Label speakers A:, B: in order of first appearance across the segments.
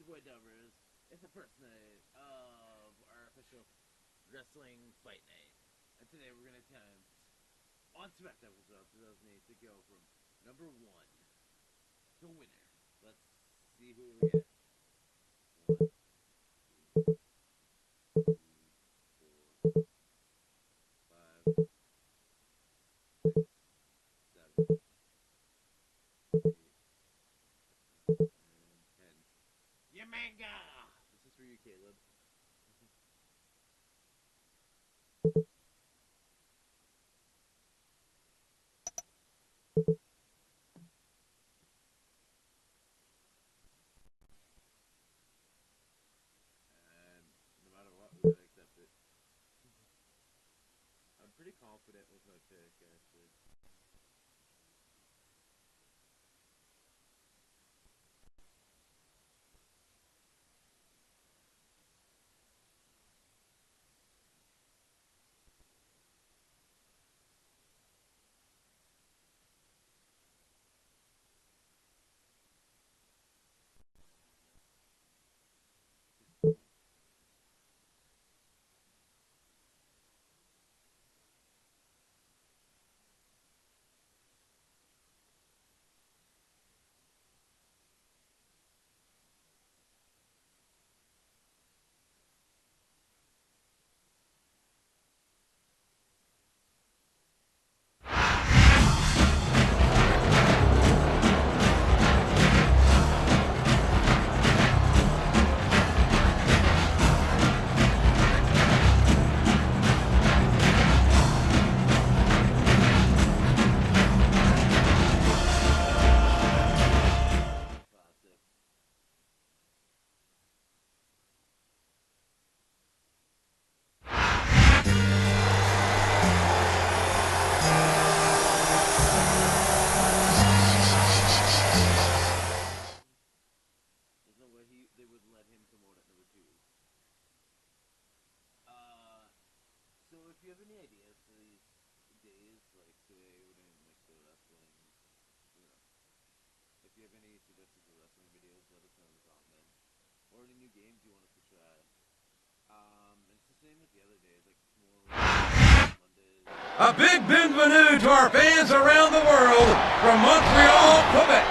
A: boy Dubbers. It's the first night of our official wrestling fight night. And today we're going to attempt on SmackDown results 2008 to go from number 1, the winner. Let's see who we get. 1, 2, 3, 4, 5, 6, 7, 8, 9, 10. Yamanga! This is for you, Caleb. And no matter what, we gotta accept it. I'm pretty confident with my pick, actually. There's no way they would let him promote at number 2. So if you have any ideas for these days, like today, when like the wrestling, if you have any suggestions for wrestling videos, let us know in the comments. Or any new games you want us to try. It's the same as the other days, like tomorrow, Mondays.
B: A big bienvenue to our fans around the world from Montreal, Quebec.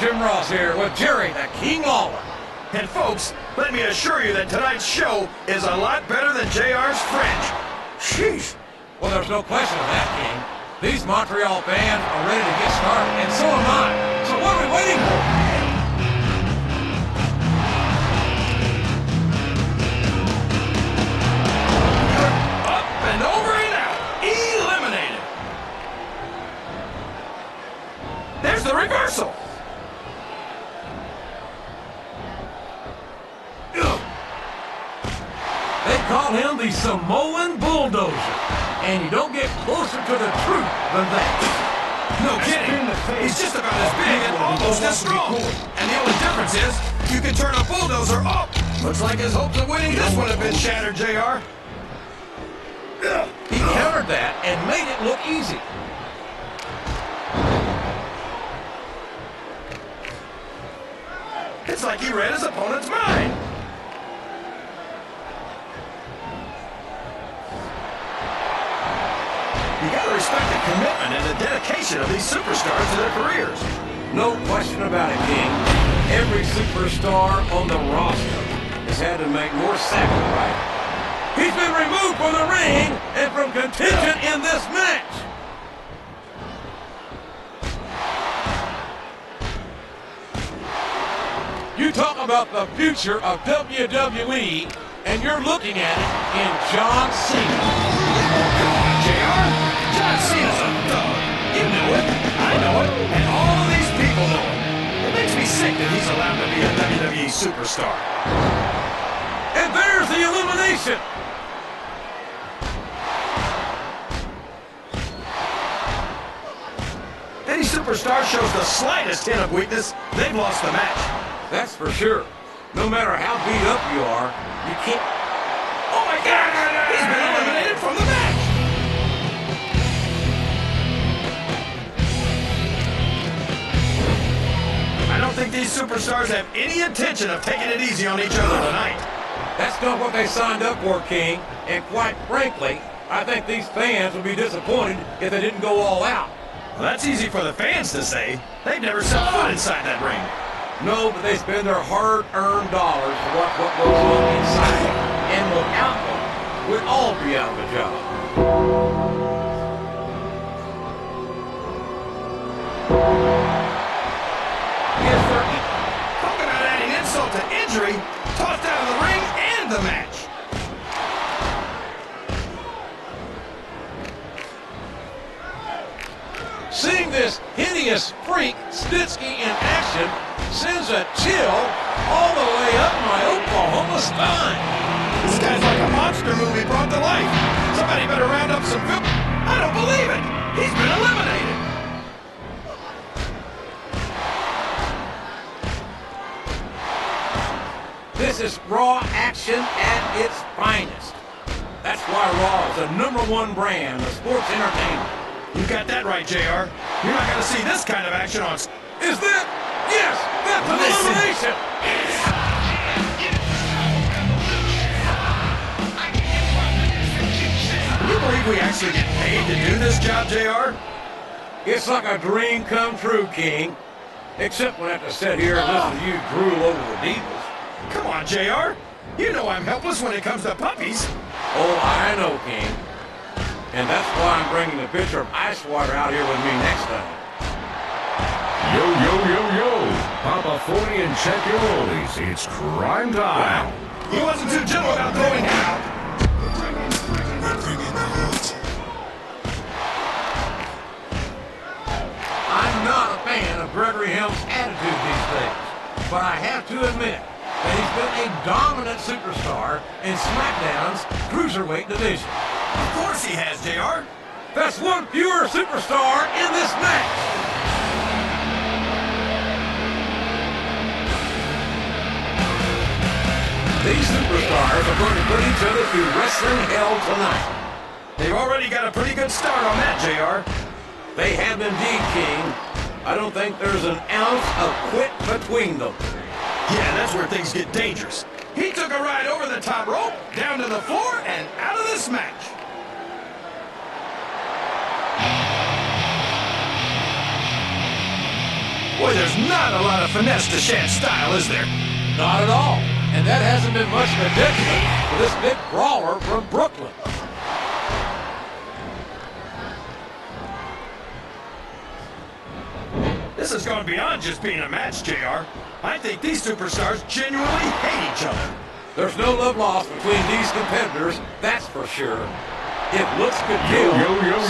B: Jim Ross here with Jerry the King Lawler.
C: And folks, let me assure you that tonight's show is a lot better than JR's French. Sheesh.
B: Well, there's no question of that, King. These Montreal fans are ready to get started, and so am I. So what are we waiting for?
C: Up and over and out. Eliminated. There's the reversal.
B: They call him the Samoan Bulldozer, and you don't get closer to the truth than that.
C: No kidding. He's just about as big and almost as strong. And the only difference is, you can turn a bulldozer up. Looks like his hopes of winning this one have been shattered, JR.
B: He countered that and made it look easy.
C: It's like he read his opponent's mind. You gotta respect the commitment and the dedication of these superstars to their careers.
B: No question about it, King. Every superstar on the roster has had to make more sacrifices. He's been removed from the ring and from contention in this match. You talk about the future of WWE, and you're looking at it in John Cena.
C: JR, John Cena's a dog. You know it, I know it, and all of these people know it. It makes me sick that he's allowed to be a WWE superstar.
B: And there's the elimination.
C: Any superstar shows the slightest hint of weakness, they've lost the match.
B: That's for sure. No matter how beat up you are, you can't...
C: Oh my God! He's been eliminated from the match! I don't think think these superstars have any intention of taking it easy on each other tonight.
B: That's not what they signed up for, King. And quite frankly, I think these fans would be disappointed if they didn't go all out.
C: Well, that's easy for the fans to say. They've never set foot inside that ring.
B: No, but they spend their hard-earned dollars to watch what goes on inside it. And without them, we'd all be out of a job. Yes, sir.
C: Talking about adding insult to injury, tossed out of the ring and the match.
B: Seeing this hideous freak, Snitsky, in action sends a chill all the way up my Oklahoma spine.
C: This guy's like a monster movie brought to life. Somebody better round up some food. I don't believe it. He's been eliminated.
B: This is Raw action at its finest. That's why Raw is the #1 brand of sports entertainment.
C: You got that right, JR. You're not going to see this kind of action on...
B: Is that? Yes, that's an elimination.
C: Can you believe we actually get paid to do this job, JR?
B: It's like a dream come true, King. Except when I have to sit here and listen to you drool over the Divas.
C: Come on, JR. You know I'm helpless when it comes to puppies.
B: Oh, I know, King. And that's why I'm bringing the pitcher of ice water out here with me next time.
D: Yo, yo, yo, yo. Pop a 40 and check your oldies. It's crime time.
C: He wasn't too gentle about throwing him out.
B: I'm not a fan of Gregory Helm's attitude these days, but I have to admit that he's been a dominant superstar in SmackDown's Cruiserweight division.
C: Of course he has, JR.
B: That's one fewer superstar in this match. These superstars are going to put each other through wrestling hell tonight.
C: They've already got a pretty good start on that, JR.
B: They have indeed, King. I don't think there's an ounce of quit between them.
C: Yeah, that's where things get dangerous. He took a ride over the top rope, down to the floor, and out of this match. Boy, there's not a lot of finesse to Shad's style, is there?
B: Not at all. And that hasn't been much of a detriment for this big brawler from Brooklyn.
C: This has gone beyond just being a match, JR. I think these superstars genuinely hate each other.
B: There's no love lost between these competitors, that's for sure. If looks could kill,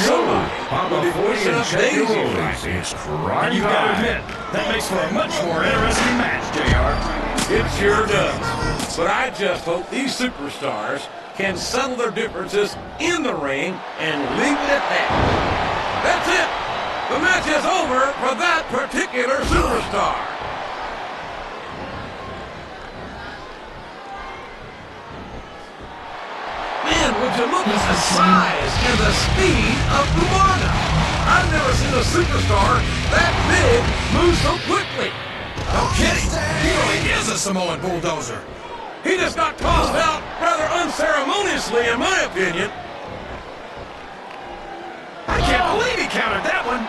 B: somebody
D: Pop
B: would be
D: a 40
B: voicing
D: and
B: up
D: check your
B: Daisy
D: oldies.
B: right.
D: It's crime
C: And you've got to
D: time.
C: admit, that makes for a much more interesting match, JR.
B: It sure does. But I just hope these superstars can settle their differences in the ring and leave it at that. That's it. The match is over for that particular superstar. Man, would you look at the size and the speed of Umaga? I've never seen a superstar that big move so quickly.
C: No kidding. He really is a Samoan bulldozer.
B: He just got tossed out rather unceremoniously, in my opinion.
C: I can't believe he countered that one.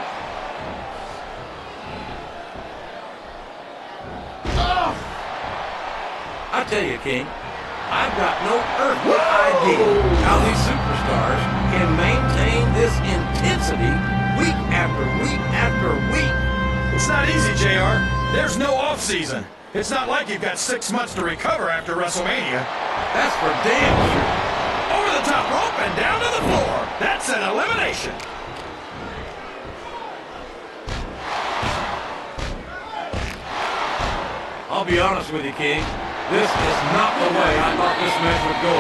B: I tell you, King, I've got no earthly idea how these superstars can maintain this intensity week after week after week.
C: It's not easy, JR. There's no off-season. It's not like you've got 6 months to recover after WrestleMania.
B: That's for damn sure.
C: Over the top rope and down to the floor. That's an elimination.
B: I'll be honest with you, King. This is not the way I thought this match would go.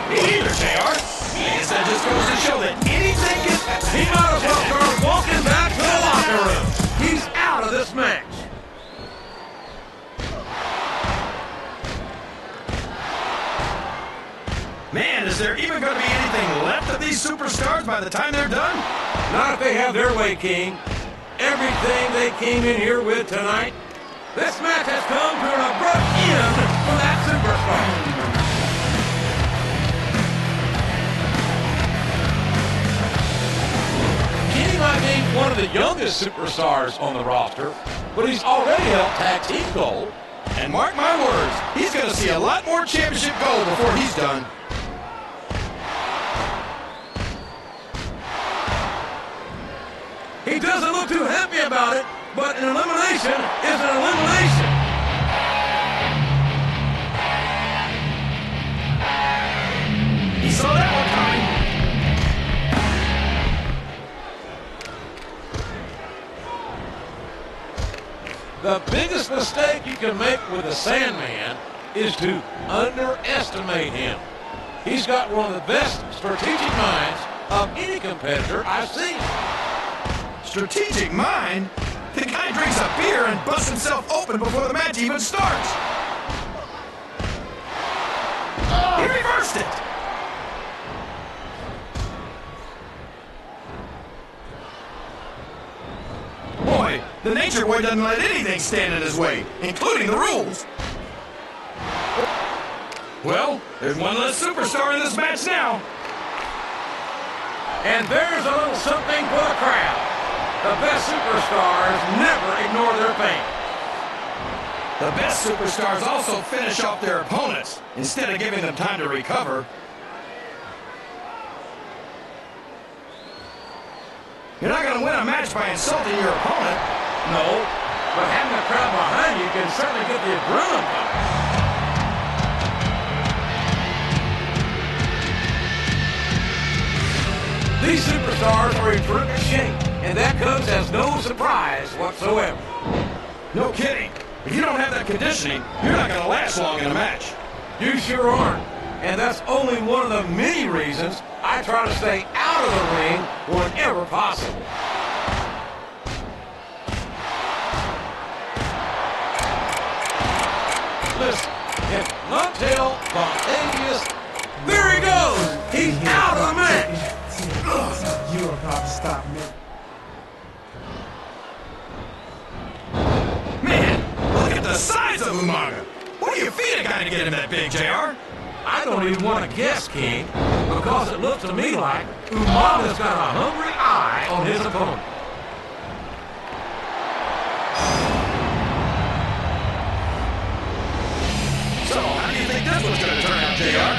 C: Me either, JR. I guess that just goes to show that anything can...
B: He might as well start walking back to the locker room. He's out of this match.
C: Man, is there even going to be anything left of these superstars by the time they're done?
B: Not if they have their way, King. Everything they came in here with tonight, This match has come to an abrupt end for that superstar. He might be one of the youngest superstars on the roster, but he's already held tag team gold.
C: And mark my words, he's going to see a lot more championship gold before he's done.
B: He doesn't look too happy about it, but an elimination is an elimination.
C: He saw that one coming.
B: The biggest mistake you can make with the Sandman is to underestimate him. He's got one of the best strategic minds of any competitor I've seen.
C: Strategic mind? The guy drinks a beer and busts himself open before the match even starts. He reversed it. Boy, the Nature Boy doesn't let anything stand in his way, including the rules. Well, there's one less superstar in this match now.
B: And there's a little something for the crowd. The best superstars never ignore their pain.
C: The best superstars also finish off their opponents instead of giving them time to recover. You're not going to win a match by insulting your opponent.
B: No, but having a crowd behind you can certainly get the adrenaline pumping. These superstars are in terrific shape, and that comes as no surprise whatsoever.
C: No kidding. If you don't have that conditioning, you're not going to last long in a match.
B: You sure aren't. And that's only one of the many reasons I try to stay out of the ring whenever possible. Listen, it's not till spontaneous. There he goes. He's out of the match.
E: You are about to stop me.
C: Man, look at the size of Umaga. What do you feed a guy to get him that big, JR?
B: I don't even want to guess, King, because it looks to me like Umaga's got a hungry eye on his opponent.
C: So, how do you think this one's going to turn out, JR?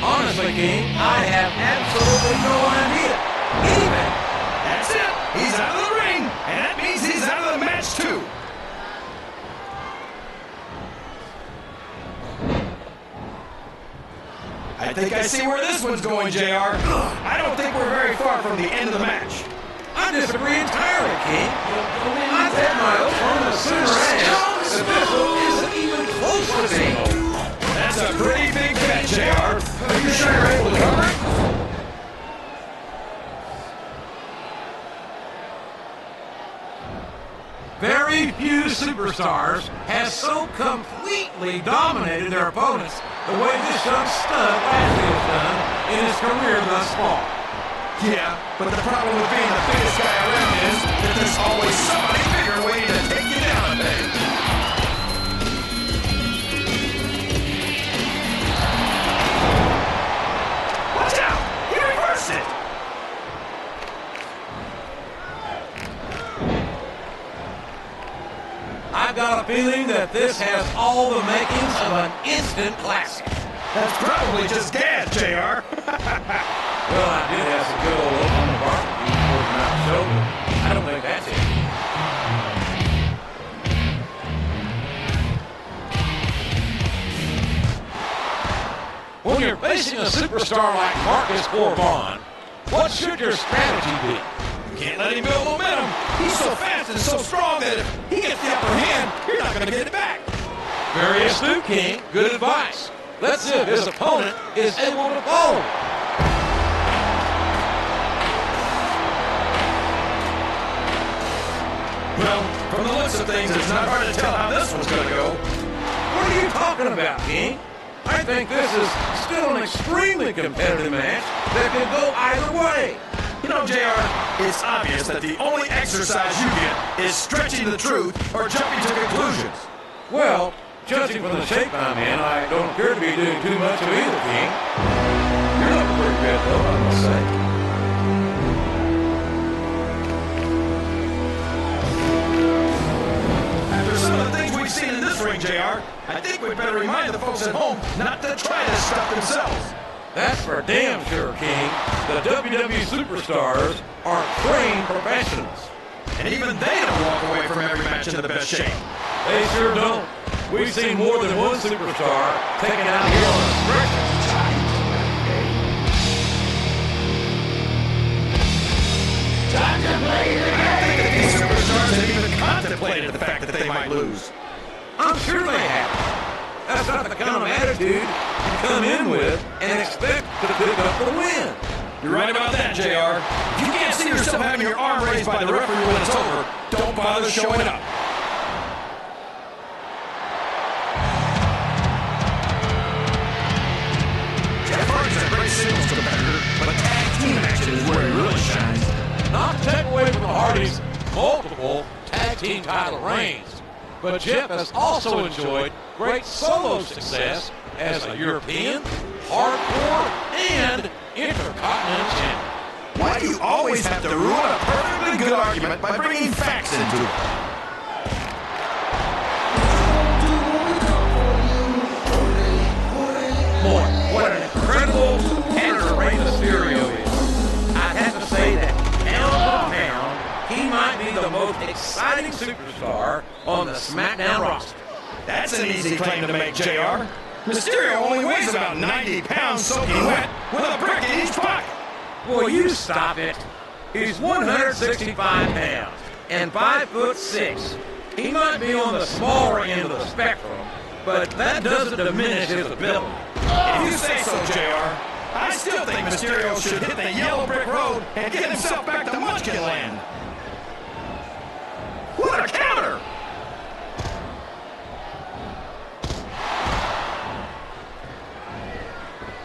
B: Honestly, King, I have absolutely no idea. Even.
C: That's it. He's out of the ring, and that means he's out of the match, too. I think I see where this one's going, JR. I don't think we're very far from the end of the match.
B: I disagree entirely, King. I bet my opponent sooner ass that this one isn't even close to being over.
C: That's a pretty big bet, JR. Are you sure you're able to cover it?
B: Very few superstars have so completely dominated their opponents the way this young stud Lashley has done in his career thus far.
C: Yeah, but the problem with being the biggest guy around is that there's always somebody bigger waiting to take you down a peg. Watch out! He reversed it!
B: I've got a feeling that this has all the makings of an instant classic.
C: That's probably just gas, JR.
B: Well, I did have some good old Oklahoma barbecue before the night show, but I don't think that's it. When you're facing a superstar like Marcus Corbin, what should your strategy be?
C: Can't let him build momentum. He's so fast and so strong that if he gets the upper hand, you're not going to get it back.
B: Very astute, King. Good advice. Let's see if his opponent is able to follow.
C: Well, from the looks of things, it's not hard to tell how this one's going to go.
B: What are you talking about, King? I think this is still an extremely competitive match that can go either way.
C: You know, JR, It's obvious that the only exercise you get is stretching the truth or jumping to conclusions.
B: Well, judging from the shape I'm in, I don't appear to be doing too much of either, King. You're looking pretty good, though, I must say.
C: After some of the things we've seen in this ring, JR, I think we'd better remind the folks at home not to try this stuff themselves.
B: That's for damn sure, King. The WWE superstars are trained professionals.
C: And even they don't walk away from every match in the best shape.
B: They sure don't. We've seen more than one superstar taken out here on a stretcher.
C: Time to play the game. I think that these superstars have even contemplated the fact that they might lose.
B: I'm sure they have. That's not the kind of attitude you come in with and expect to pick up the win.
C: You're right about that, JR. If you can't see yourself having your arm raised by the referee when it's over, don't bother showing up. Jeff Hardy's a great singles competitor, but tag team action is where he really shines.
B: Not to take away from the Hardys' multiple tag team title reigns, but Jeff has also enjoyed great solo success as a European, hardcore, and intercontinental champion.
C: Why do you always have to ruin a perfectly good argument by bringing facts into it?
B: Boy, what an incredible competitor Rey Mysterio is. I'd have to say that pound for pound, he might be the most exciting superstar on the SmackDown roster.
C: That's an easy claim to make, JR. Mysterio only weighs about 90 pounds soaking wet with a brick in each pocket.
B: Will you stop it? He's 165 pounds and 5'6". He might be on the smaller end of the spectrum, but that doesn't diminish his ability.
C: If you say so, JR, I still think Mysterio should hit the yellow brick road and get himself back to Munchkin Land. What a counter!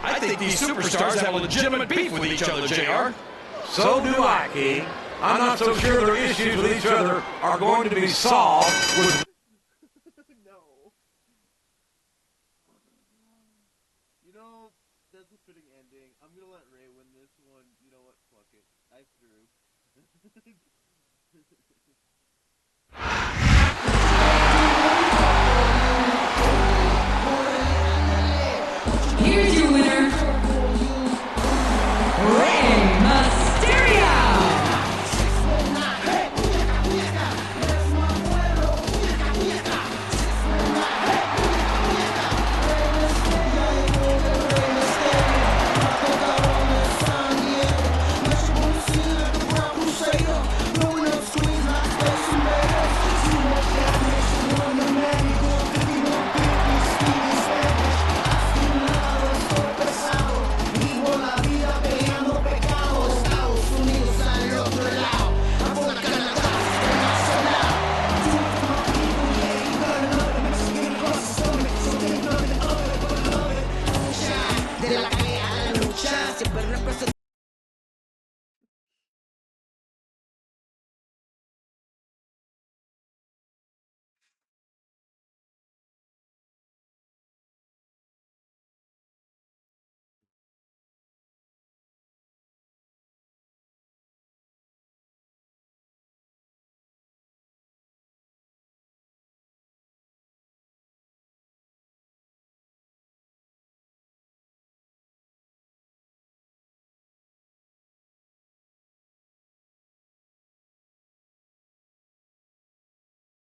C: I think these superstars have a legitimate beef with each other, JR.
B: So do I, King. I'm not so sure their issues with each other are going to be solved with